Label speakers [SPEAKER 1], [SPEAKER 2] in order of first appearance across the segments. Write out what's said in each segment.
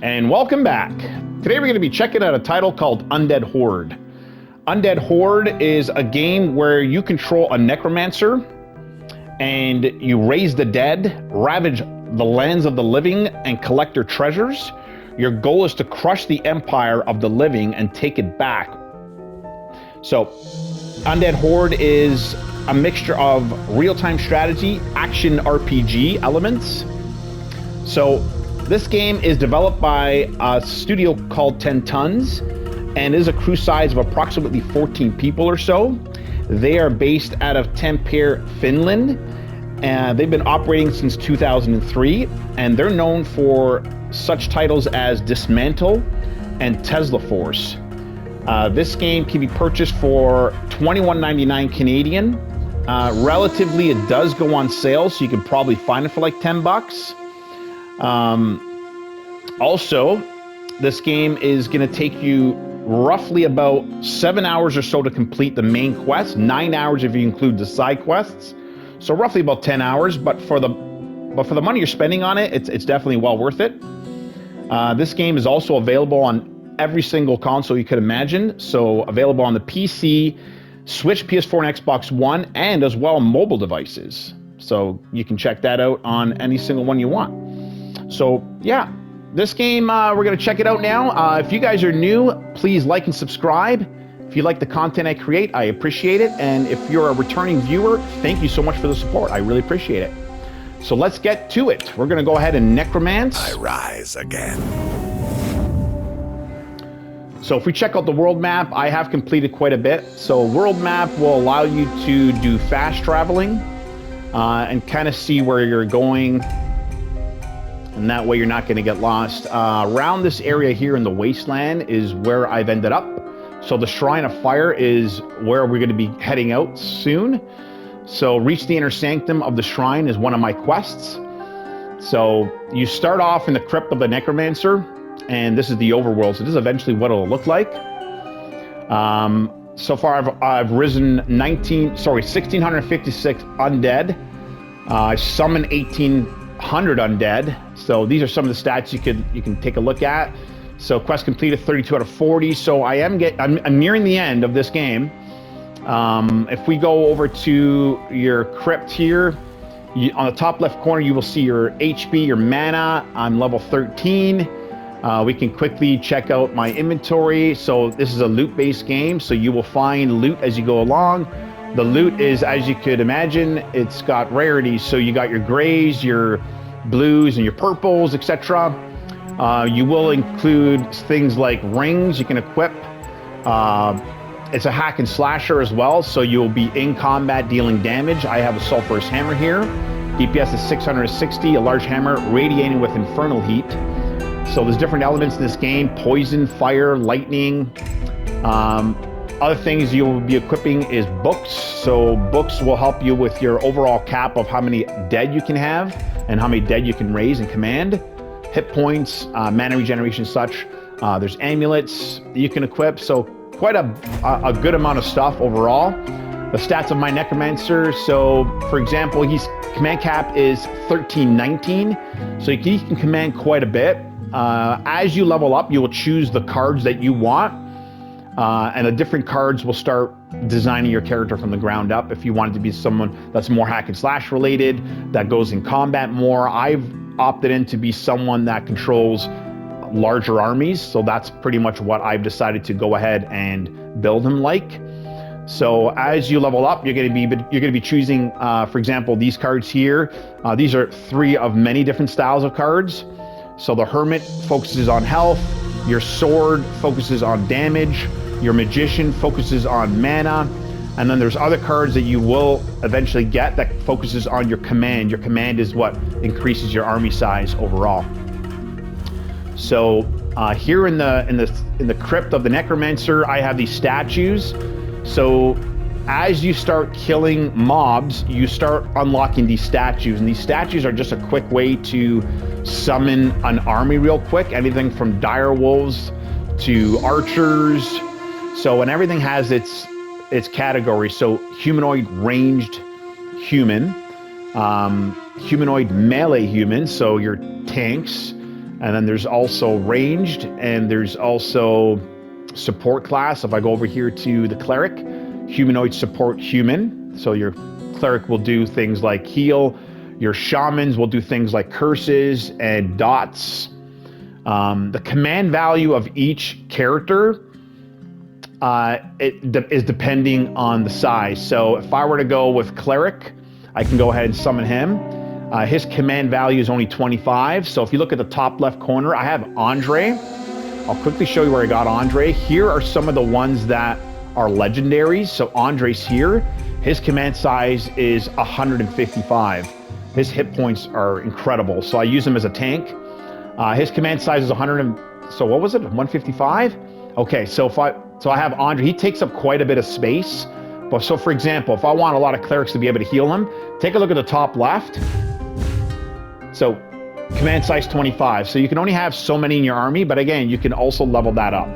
[SPEAKER 1] And welcome back. Today we're going to be checking out a title called Undead Horde. Undead Horde is a game where you control a necromancer and you raise the dead, ravage the lands of the living, and collect their treasures. Your goal is to crush the empire of the living and take it back. So, Undead Horde is a mixture of real-time strategy, action RPG elements. So, this game is developed by a studio called 10 Tons and is a crew size of approximately 14 people or so. They are based out of Tampere, Finland, and they've been operating since 2003, and they're known for such titles as Dismantle and Tesla Force. This game can be purchased for $21.99 Canadian. Relatively, it does go on sale, so you can probably find it for like 10 bucks. Also, this game is going to take you roughly about 7 hours or so to complete the main quest, 9 hours if you include the side quests. So roughly about 10 hours, but for the money you're spending on it, it's definitely well worth it. This game is also available on every single console you could imagine. So available on the PC, Switch, PS4, and Xbox One, and as well mobile devices. So you can check that out on any single one you want. So yeah, this game, we're going to check it out now. If you guys are new, please like and subscribe. If you like the content I create, I appreciate it. And if you're a returning viewer, thank you so much for the support. I really appreciate it. So let's get to it. We're going to go ahead and necromance.
[SPEAKER 2] I rise again.
[SPEAKER 1] So if we check out the world map, I have completed quite a bit. So world map will allow you to do fast traveling and kind of see where you're going. And that way you're not going to get lost. Around this area here in the wasteland is where I've ended up. So the Shrine of Fire is where we're going to be heading out soon. So reach the inner sanctum of the shrine is one of my quests. So you start off in the Crypt of the Necromancer, and this is the overworld. So this is eventually what it'll look like. So far I've risen 1,656 undead. I summoned 1,800 undead. So these are some of the stats you can take a look at. So quest completed 32 out of 40. So I'm nearing the end of this game. If we go over to your crypt here, on the top left corner you will see your HP, your mana. I'm level 13. We can quickly check out my inventory. So this is a loot-based game, so you will find loot as you go along. The loot is, as you could imagine, it's got rarities. So you got your grays, your blues, and your purples, etc. You will include things like rings you can equip. It's a hack and slasher as well, so you'll be in combat dealing damage. I have a sulphurous hammer here. DPS is 660, a large hammer radiating with infernal heat. So there's different elements in this game: poison, fire, lightning. Other things you'll be equipping is books. So books will help you with your overall cap of how many dead you can have and how many dead you can raise and command. Hit points, mana regeneration, such. There's amulets that you can equip. So quite a good amount of stuff overall. The stats of my necromancer. So for example, his command cap is 1319. So he can command quite a bit. As you level up, you will choose the cards that you want. And the different cards will start designing your character from the ground up. If you want it to be someone that's more hack and slash related, that goes in combat more, I've opted in to be someone that controls larger armies. So that's pretty much what I've decided to go ahead and build him like. So as you level up, you're going to be choosing, for example, these cards here. These are 3 of many different styles of cards. So the Hermit focuses on health. Your Sword focuses on damage. Your Magician focuses on mana. And then there's other cards that you will eventually get that focuses on your command. Your command is what increases your army size overall. So here in the Crypt of the Necromancer, I have these statues. So as you start killing mobs, you start unlocking these statues, and these statues are just a quick way to summon an army real quick. Anything from dire wolves to archers. So, and everything has its category. So humanoid ranged human, humanoid melee human, so your tanks, And then there's also ranged, and there's also support class. If I go over here to the cleric, humanoid support human. So your cleric will do things like heal. Your shamans will do things like curses and dots. The command value of each character is depending on the size. So if I were to go with cleric, I can go ahead and summon him. His command value is only 25. So if you look at the top left corner, I have Andre. I'll quickly show you where I got Andre. Here are some of the ones that are legendaries. So Andre's here. His command size is 155. His hit points are incredible. So I use him as a tank. His command size is 100. So what was it? 155? Okay, so I have Andre. He takes up quite a bit of space. But so for example, if I want a lot of clerics to be able to heal him, take a look at the top left. So command size 25. So you can only have so many in your army, but again, you can also level that up.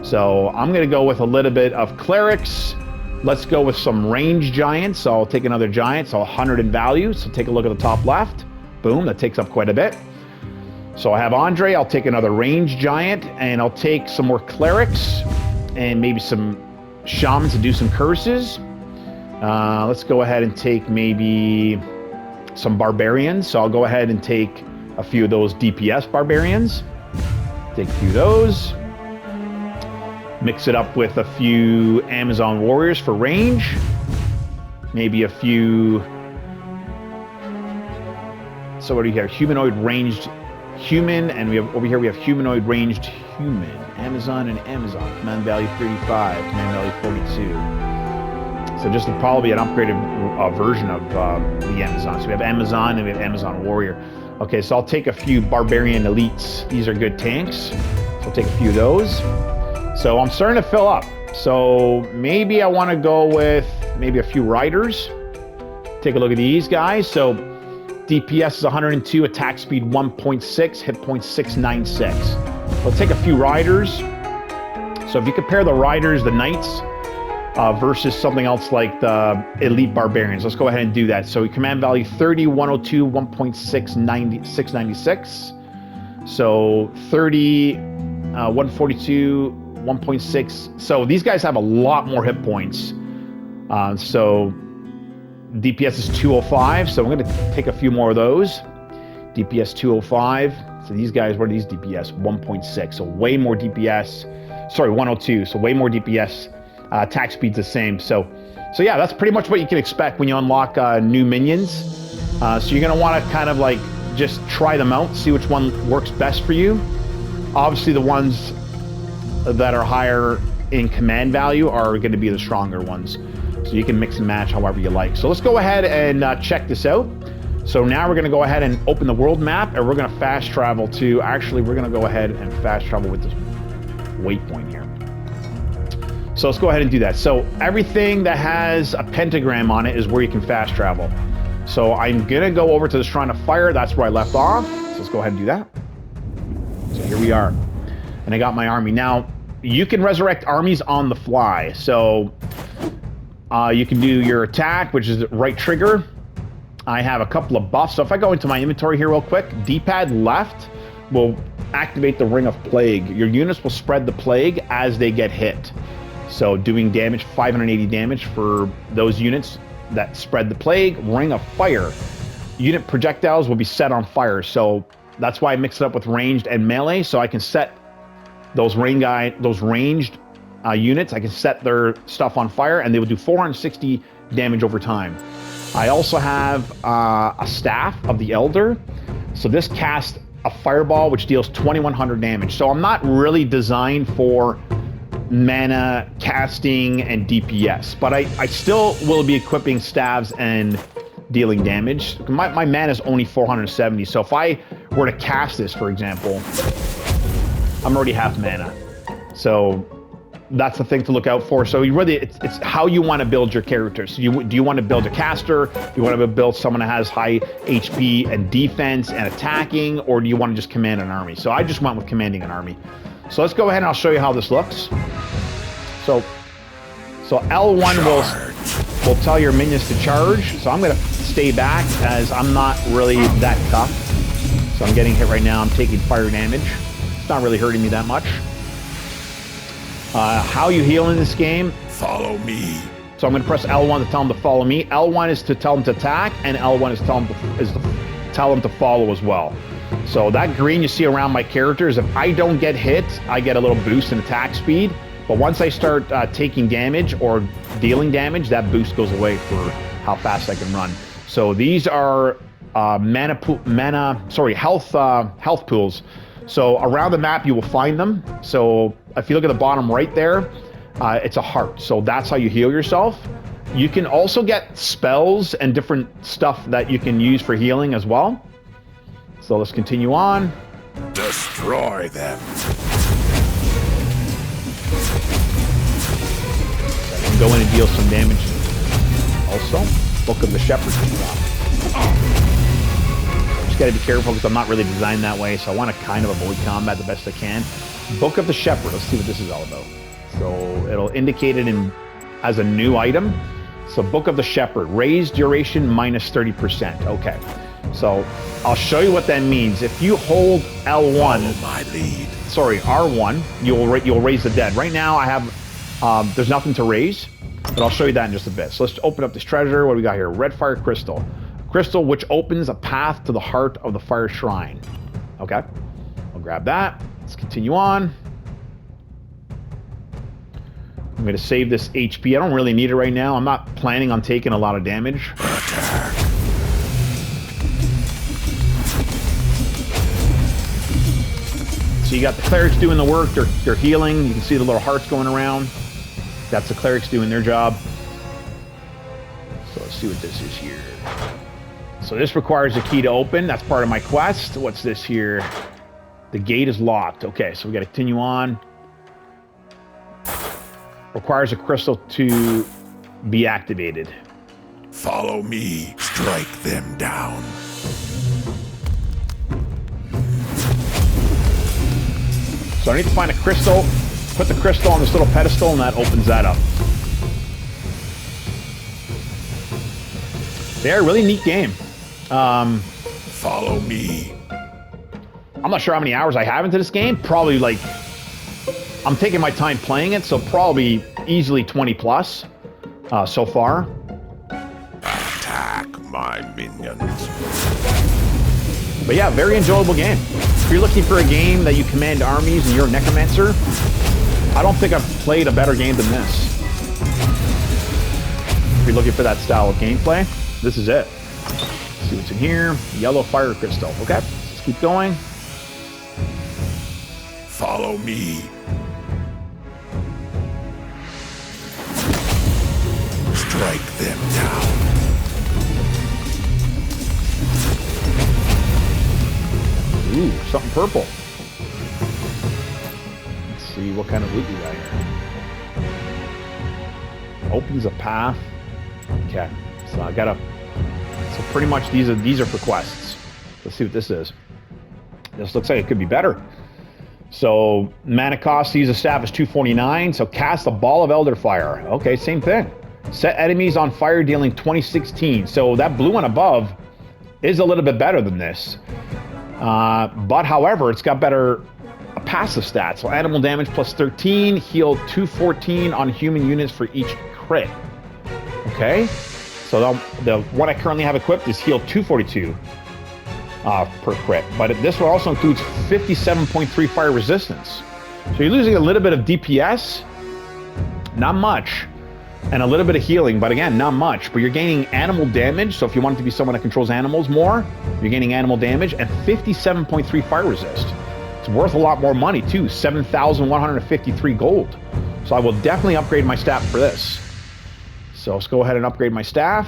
[SPEAKER 1] So I'm going to go with a little bit of clerics. Let's go with some range giants. So I'll take another giant, so 100 in value. So take a look at the top left. Boom, that takes up quite a bit. So I have Andre. I'll take another range giant, and I'll take some more clerics and maybe some shamans to do some curses. Let's go ahead and take maybe some barbarians. So I'll go ahead and take a few of those DPS barbarians. Take a few of those. Mix it up with a few Amazon warriors for range. Maybe a few... So what do you have? Humanoid ranged human, and we have over here we have humanoid ranged human. Amazon and Amazon. Command value 35, command value 42. So just probably an upgraded version of the Amazon. So we have Amazon and we have Amazon warrior. Okay, so I'll take a few barbarian elites. These are good tanks. So I'll take a few of those. So I'm starting to fill up. So maybe I want to go with maybe a few riders. Take a look at these guys. So DPS is 102, attack speed 1.6, hit points 696. Let's take a few riders. So if you compare the riders, the knights, versus something else like the elite barbarians, let's go ahead and do that. So command value 30, 102, 696. So 30, 142, 1.6. So these guys have a lot more hit points. So DPS is 205. So I'm going to take a few more of those. DPS 205. So these guys, what are these DPS? 1.6. So way more DPS. Sorry, 102. So way more DPS. Attack speed's the same. So yeah, that's pretty much what you can expect when you unlock new minions. So you're going to want to kind of like just try them out, see which one works best for you. Obviously, the ones that are higher in command value are going to be the stronger ones. So you can mix and match however you like. So let's go ahead and check this out. So now we're going to go ahead and open the world map, and we're going to fast travel to, actually, we're going to go ahead and fast travel with this waypoint here. So let's go ahead and do that. So everything that has a pentagram on it is where you can fast travel. So I'm going to go over to the Shrine of Fire. That's where I left off. So let's go ahead and do that. So here we are. And I got my army. Now, you can resurrect armies on the fly. So you can do your attack, which is right trigger. I have a couple of buffs. So if I go into my inventory here real quick, D-pad left will activate the Ring of Plague. Your units will spread the plague as they get hit. So doing damage, 580 damage for those units that spread the plague. Ring of Fire. Unit projectiles will be set on fire. So that's why I mix it up with ranged and melee. So I can set those ranged units, I can set their stuff on fire, and they will do 460 damage over time. I also have a Staff of the Elder. So this casts a fireball, which deals 2100 damage. So I'm not really designed for mana casting and DPS, but I still will be equipping staves and dealing damage. My mana is only 470. So if I were to cast this, for example, I'm already half mana. So that's the thing to look out for. So you really, it's how you want to build your characters. So do you want to build a caster? Do you want to build someone that has high HP and defense and attacking? Or do you want to just command an army? So I just went with commanding an army. So let's go ahead and I'll show you how this looks. So L1 will tell your minions to charge. So I'm going to stay back as I'm not really that tough. So I'm getting hit right now. I'm taking fire damage. It's not really hurting me that much. How you heal in this game?
[SPEAKER 2] Follow me.
[SPEAKER 1] So I'm going to press L1 to tell him to follow me. L1 is to tell him to attack, and L1 is to tell him to follow as well. So that green you see around my characters, if I don't get hit, I get a little boost in attack speed. But once I start taking damage or dealing damage, that boost goes away for how fast I can run. So these are health pools. So around the map you will find them. So if you look at the bottom right there, it's a heart. So that's how you heal yourself. You can also get spells and different stuff that you can use for healing as well. So let's continue on.
[SPEAKER 2] Destroy them.
[SPEAKER 1] I can go in and deal some damage also. Book of the Shepherd. Just gotta be careful because I'm not really designed that way, so I want to kind of avoid combat the best I can. Book of the Shepherd. Let's see what this is all about. So it'll indicate it as a new item. So Book of the Shepherd, raise duration minus 30%. Okay, so I'll show you what that means. If you hold L1,
[SPEAKER 2] my lead.
[SPEAKER 1] Sorry, R1, you'll raise the dead. Right now I have there's nothing to raise, but I'll show you that in just a bit. So let's open up this treasure. What do we got here? Red Fire Crystal. Crystal which opens a path to the heart of the Fire Shrine. Okay, I'll grab that. Let's continue on. I'm going to save this HP. I don't really need it right now. I'm not planning on taking a lot of damage.
[SPEAKER 2] Attack.
[SPEAKER 1] So you got the clerics doing the work. They're healing. You can see the little hearts going around. That's the clerics doing their job. So let's see what this is here. So this requires a key to open. That's part of my quest. What's this here? The gate is locked. Okay, so we got to continue on. Requires a crystal to be activated.
[SPEAKER 2] Follow me. Strike them down.
[SPEAKER 1] So I need to find a crystal, put the crystal on this little pedestal, and that opens that up. They're a really neat game.
[SPEAKER 2] Follow me.
[SPEAKER 1] I'm not sure how many hours I have into this game. Probably like, I'm taking my time playing it, so probably easily 20 plus so far.
[SPEAKER 2] Attack my minions.
[SPEAKER 1] But yeah, very enjoyable game. If you're looking for a game that you command armies and you're a necromancer, I don't think I've played a better game than this. If you're looking for that style of gameplay, this is it. Let's see what's in here. Yellow fire crystal. Okay, let's keep going.
[SPEAKER 2] Follow me. Strike them down.
[SPEAKER 1] Ooh, something purple. Let's see what kind of loot we got here. Opens a path. Okay, so I gotta. So pretty much these are for quests. Let's see what this is. This looks like it could be better. So mana cost to use a staff is 249. So cast a ball of elder fire. Okay, same thing. Set enemies on fire dealing 2016. So that blue one above is a little bit better than this. But however, it's got better passive stats. So animal damage plus 13, heal 214 on human units for each crit. Okay, so the one I currently have equipped is heal 242 per crit. But this one also includes 57.3 fire resistance. So you're losing a little bit of DPS, not much. And a little bit of healing, but again, not much. But you're gaining animal damage, so if you want to be someone that controls animals more, you're gaining animal damage, and 57.3 fire resist. It's worth a lot more money, too. 7,153 gold. So I will definitely upgrade my staff for this. So let's go ahead and upgrade my staff.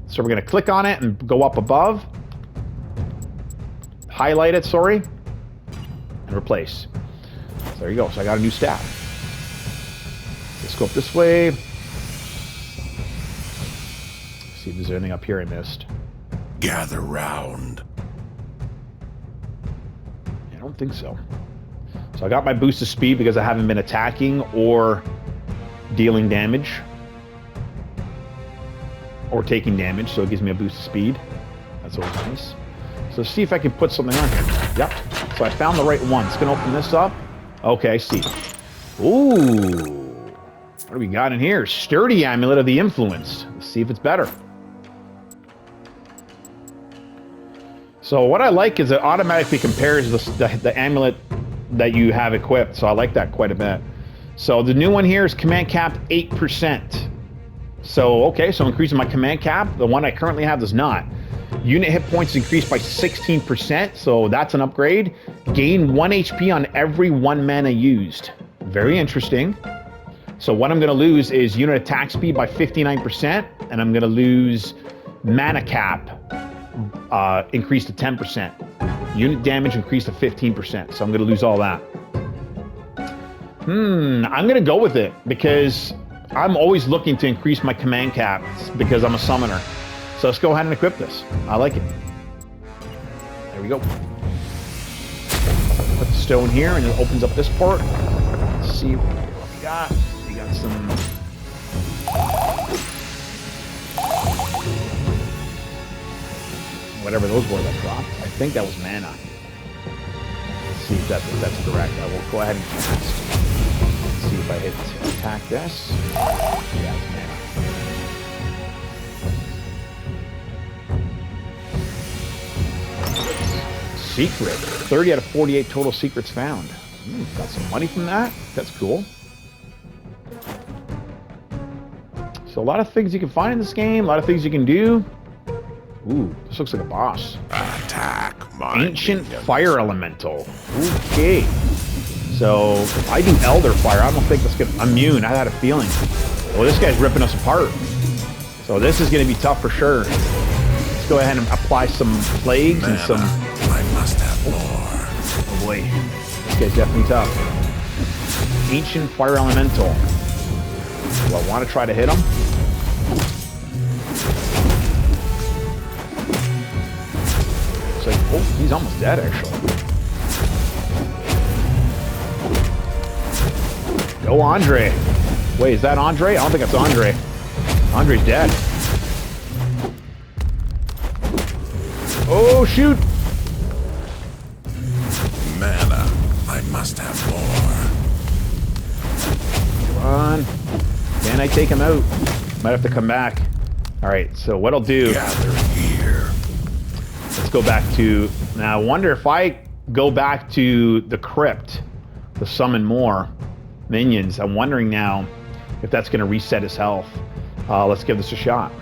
[SPEAKER 1] So we're going to click on it and go up above. Highlight it, sorry. And replace. So there you go. So I got a new staff. Let's go up this way. See if there's anything up here I missed.
[SPEAKER 2] Gather round.
[SPEAKER 1] I don't think so. So I got my boost of speed because I haven't been attacking or dealing damage. Or taking damage, so it gives me a boost of speed. That's always nice. So see if I can put something on here. Yep. So I found the right one. It's going to open this up. Okay, I see. Ooh. What do we got in here? Sturdy Amulet of the Influence. Let's see if it's better. So what I like is it automatically compares the amulet that you have equipped. So I like that quite a bit. So the new one here is command cap 8%. So, okay, so increasing my command cap. The one I currently have does not. Unit hit points increased by 16%, so that's an upgrade. Gain 1 HP on every 1 mana used. Very interesting. So what I'm going to lose is unit attack speed by 59%, and I'm going to lose mana cap increased to 10%. Unit damage increased to 15%, so I'm going to lose all that. I'm going to go with it, because I'm always looking to increase my command caps, because I'm a summoner. So let's go ahead and equip this. I like it. There we go. Put the stone here, and it opens up this port. Let's see what we got. We got some... whatever those were that dropped. I think that was mana. Let's see if that's correct. I will go ahead and cast. Let's see if I hit attack this. Yeah, it's mana. Secret. 30 out of 48 total secrets found. Got some money from that. That's cool. So a lot of things you can find in this game. A lot of things you can do. Ooh, this looks like a boss.
[SPEAKER 2] Attack my
[SPEAKER 1] Ancient
[SPEAKER 2] minions.
[SPEAKER 1] Fire Elemental. Okay. So if I do Elder Fire, I don't think that's gonna... Immune, I had a feeling. Well, this guy's ripping us apart. So this is gonna be tough for sure. Let's go ahead and apply some plagues and some...
[SPEAKER 2] I must have more.
[SPEAKER 1] Oh boy, this guy's definitely tough. Ancient Fire Elemental. Do I want to try to hit him? It's like, oh, he's almost dead actually. Go Andre. Wait, is that Andre? I don't think it's Andre. Andre's dead. Oh, shoot.
[SPEAKER 2] Mana. I must have more.
[SPEAKER 1] Come on. Can I take him out? Might have to come back. All right, so what I'll do...
[SPEAKER 2] Gather here.
[SPEAKER 1] Let's go back to... Now, I wonder if I go back to the Crypt to summon more minions. I'm wondering now if that's going to reset his health. Let's give this a shot.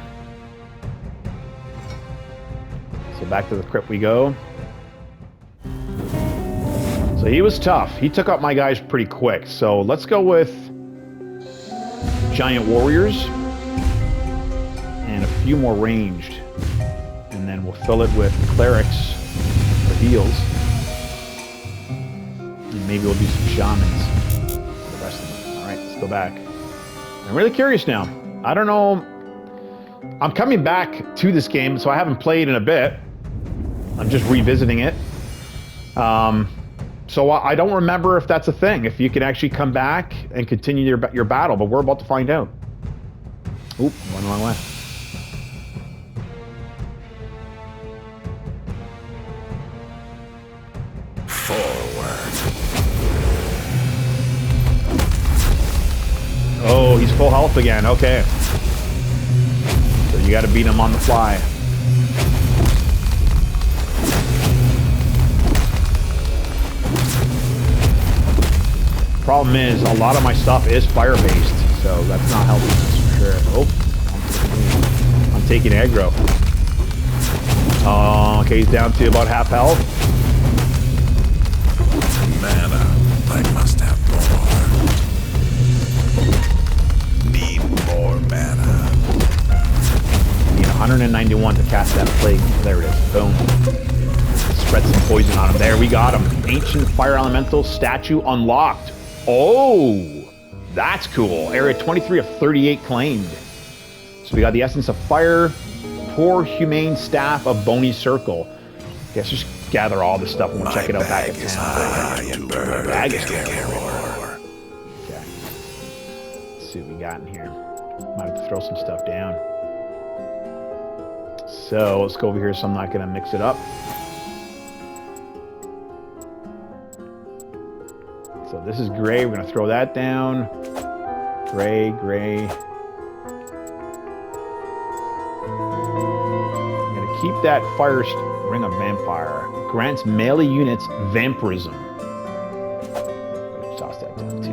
[SPEAKER 1] So back to the Crypt we go. So he was tough. He took out my guys pretty quick. So let's go with Giant Warriors and a few more ranged. And then we'll fill it with Clerics or heals. And maybe we'll do some Shamans for the rest of them. Alright, let's go back. I'm really curious now. I don't know. I'm coming back to this game, so I haven't played in a bit. I'm just revisiting it. So I don't remember if that's a thing, if you can actually come back and continue your battle, but we're about to find out. Oop, went the wrong way.
[SPEAKER 2] Forward.
[SPEAKER 1] Oh, he's full health again, okay. So you gotta beat him on the fly. Problem is, a lot of my stuff is fire-based, so that's not helping us for sure. Oh, I'm taking aggro. Okay, he's down to about half health.
[SPEAKER 2] Mana. I must have more. Need more mana.
[SPEAKER 1] Need 191 to cast that plague. There it is. Boom. Spread some poison on him. There, we got him. Ancient Fire Elemental statue unlocked. Oh, that's cool. Area 23 of 38 claimed. So we got the Essence of Fire, Poor Humane Staff of Bony Circle. Guess just gather all this stuff and we'll check it out back at town. Bag is okay. Let's see what we got in here. Might have to throw some stuff down. So let's go over here so I'm not going to mix it up. So this is gray. We're going to throw that down. Gray, gray. I'm going to keep that fire ring of vampire. Grants melee units vampirism. Toss that down too.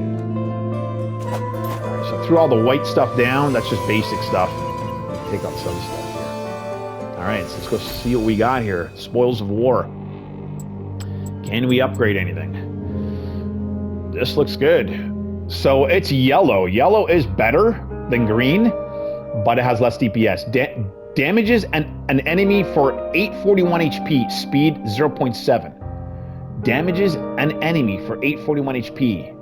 [SPEAKER 1] Alright, so threw all the white stuff down. That's just basic stuff. Take out some stuff here. Alright, so let's go see what we got here. Spoils of war. Can we upgrade anything? This looks good. So it's yellow. Yellow is better than green, but it has less DPS. Damages an enemy for 841 HP, speed 0.7. Damages an enemy for 841 HP.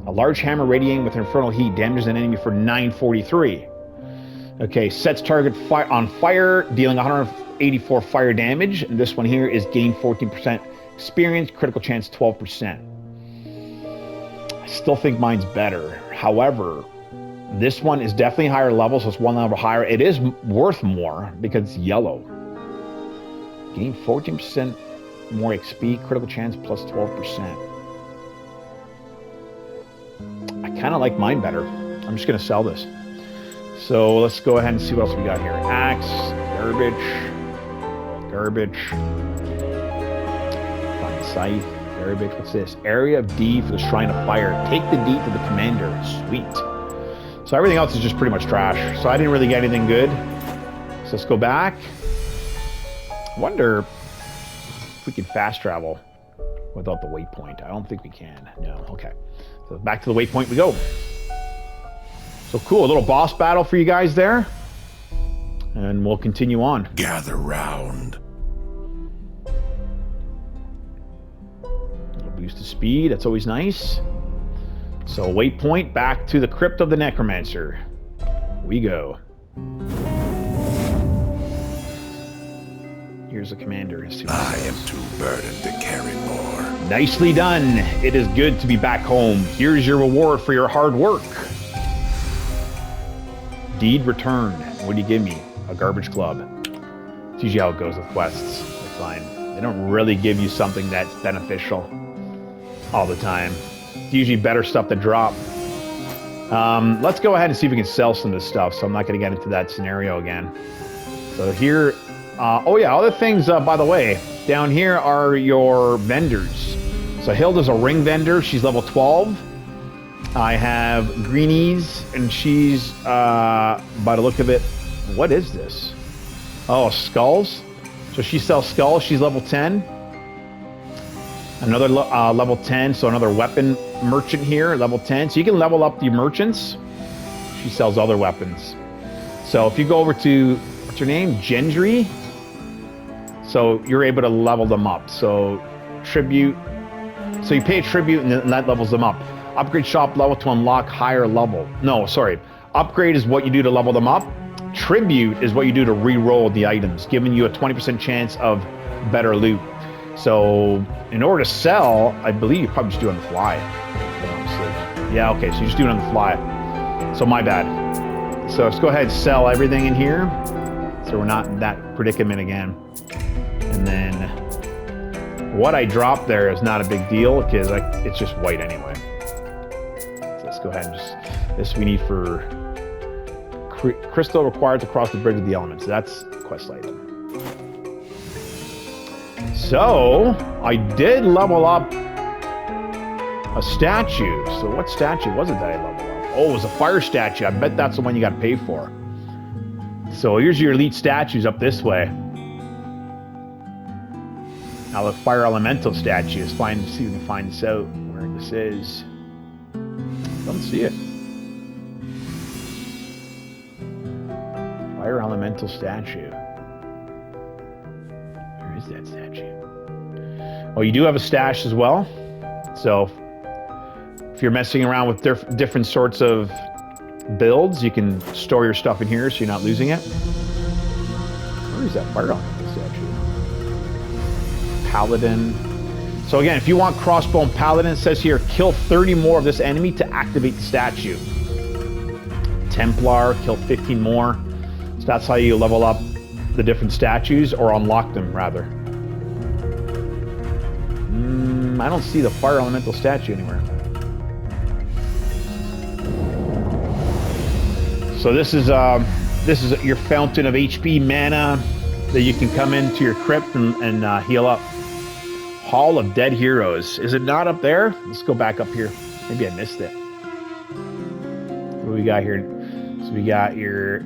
[SPEAKER 1] A large hammer radiating with infernal heat damages an enemy for 943. Okay, sets target on fire, dealing 184 fire damage. And this one here is gain 14% experience, critical chance 12%. I still think mine's better. However, this one is definitely higher level, so it's one level higher. It is worth more because it's yellow. Gain 14% more XP, critical chance plus 12%. I kind of like mine better. I'm just going to sell this. So let's go ahead and see what else we got here. Axe, garbage, garbage. Fine scythe, garbage. What's this? Area of D for the Shrine of Fire. Take the D to the commander. Sweet. So everything else is just pretty much trash. So I didn't really get anything good. So let's go back. Wonder if we can fast travel without the waypoint. I don't think we can. No. Okay. So back to the waypoint we go. So cool, a little boss battle for you guys there. And we'll continue on.
[SPEAKER 2] Gather round.
[SPEAKER 1] A little boost of speed, that's always nice. So waypoint, back to the Crypt of the Necromancer. We go. Here's the commander.
[SPEAKER 2] I am too burdened to carry more.
[SPEAKER 1] Nicely done. It is good to be back home. Here's your reward for your hard work. Deed returned. What do you give me? A garbage club. It's usually how it goes with quests. It's fine. They don't really give you something that's beneficial all the time. It's usually better stuff to drop. Let's go ahead and see if we can sell some of this stuff. So I'm not going to get into that scenario again. So here... oh yeah, other things, by the way. Down here are your vendors. So Hilda's a ring vendor. She's level 12. I have Greenies, and she's, by the look of it, what is this? Oh, skulls. So she sells skulls. She's level 10. Another level 10, so another weapon merchant here, level 10. So you can level up the merchants. She sells other weapons. So if you go over to, what's her name? Gendry. So you're able to level them up. So tribute. So you pay a tribute, and that levels them up. Upgrade shop level to unlock higher level. No, sorry. Upgrade is what you do to level them up. Tribute is what you do to re-roll the items, giving you a 20% chance of better loot. So in order to sell, I believe you probably just do it on the fly. Yeah, okay, so you just do it on the fly. So my bad. So let's go ahead and sell everything in here, so we're not in that predicament again. And then what I dropped there is not a big deal, because it's just white anyway. Go ahead and just, this we need for crystal required to cross the bridge of the elements. That's the quest item. So I did level up a statue. So what statue was it that I leveled up? Oh, it was a fire statue. I bet that's the one you got to pay for. So here's your elite statues up this way. Now the fire elemental statue is fine. See if we can find this out where this is. Don't see it. Fire elemental statue. Where is that statue? Oh, you do have a stash as well. So if you're messing around with different sorts of builds, you can store your stuff in here so you're not losing it. Where is that fire elemental statue? Paladin. So again, if you want crossbow and paladin, it says here, kill 30 more of this enemy to activate the statue. Templar, kill 15 more. So that's how you level up the different statues, or unlock them, rather. I don't see the fire elemental statue anywhere. So this is your fountain of HP mana that you can come into your crypt and heal up. Hall of Dead Heroes. Is it not up there? Let's go back up here. Maybe I missed it. What do we got here? So we got your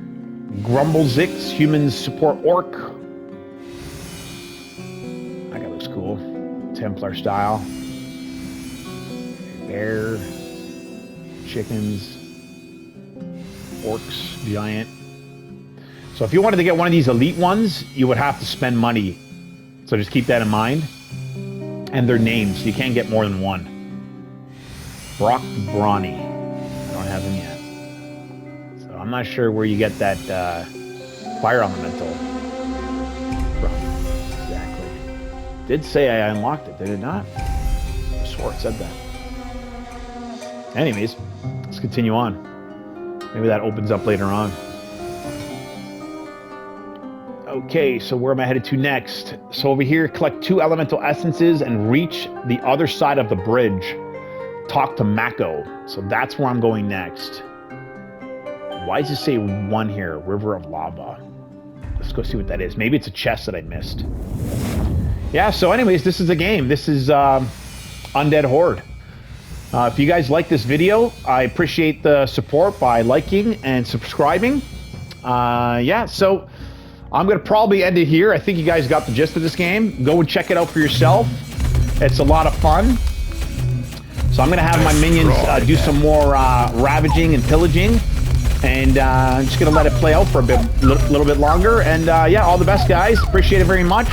[SPEAKER 1] Grumblezix, Human Support Orc. That looks cool. Templar style. Bear. Chickens. Orcs. Giant. So if you wanted to get one of these elite ones, you would have to spend money. So just keep that in mind. And their names. You can't get more than one. Brock Brawny. I don't have him yet. So I'm not sure where you get that fire elemental from. Exactly. Did say I unlocked it, did it not? I swore it said that. Anyways, let's continue on. Maybe that opens up later on. Okay, so where am I headed to next? So over here, collect 2 elemental essences and reach the other side of the bridge. Talk to Mako. So that's where I'm going next. Why does it say 1 here? River of Lava. Let's go see what that is. Maybe it's a chest that I missed. Yeah, so anyways, this is a game. This is Undead Horde. If you guys like this video, I appreciate the support by liking and subscribing. Yeah, so I'm going to probably end it here. I think you guys got the gist of this game. Go and check it out for yourself. It's a lot of fun. So I'm going to have my minions do some more ravaging and pillaging. And I'm just going to let it play out for a little bit longer. And yeah, all the best, guys. Appreciate it very much.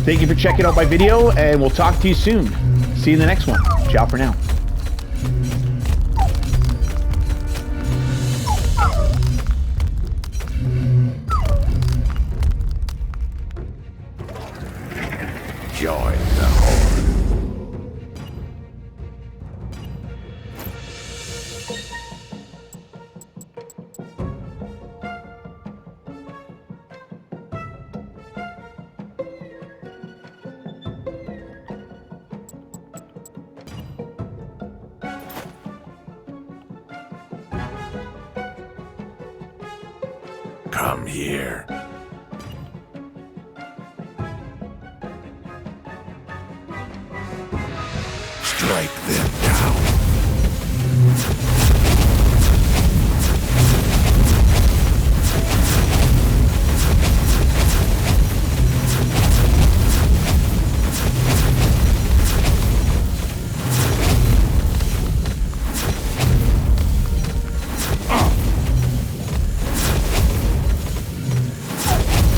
[SPEAKER 1] Thank you for checking out my video. And we'll talk to you soon. See you in the next one. Ciao for now.
[SPEAKER 2] Join the Horde. Come here. Strike them down.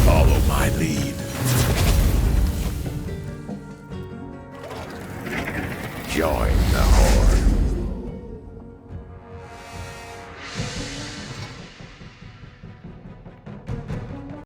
[SPEAKER 2] Follow my lead. Join the